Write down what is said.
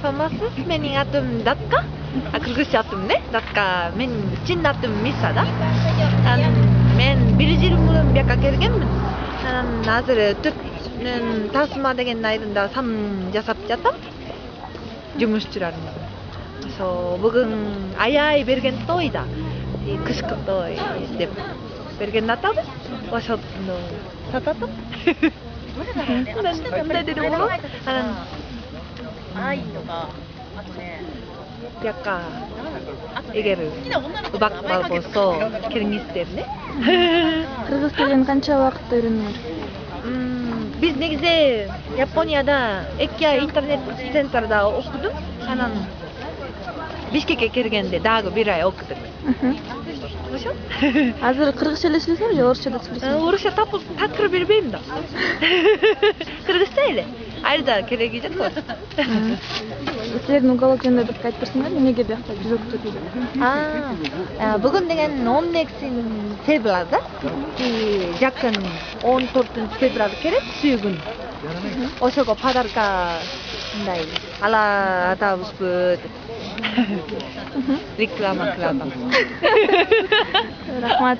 Famosos mening adım Datka. Kırgızca adım ne? Datka. Men Çin adım Misada. Men 1 жыл мурун бияка келгенмин. Азыр Түрктүн Тасма деген айылында сан жасап жатам. Жумушчуларым. Ошо бүгүн аябай берген тойда. Кышкы той деп берген атабыз. Ошону сататып. Мындай деди болот. Анан 愛とか、あとね、 약간 эгер убакпал болсо келиңиздерне. Кыргыз тилин канча убакытта үйрөнүңөр? Биз негизи Японияда 2 ай интернет центрда окудук. Анан Бишкекке келгенде дагы 1 ай окудук. Ошо? Азыр кыргызча эле сүйлөсөңөр же орусча да сүйлөсөңөр? Орусча такыр бербейм да. Кыргызча эле. Айда кереги жок. Силердин уголок жөнүндө бизге айтып берсеңер, эмнеге биякта жүз окутуу дейт? Бүгүн деген 12-февралда, жакын 14-февралда керек сүйгүн. Ошого подарка мындай ала атабызбы деп. Реклама кылам. Рахмат.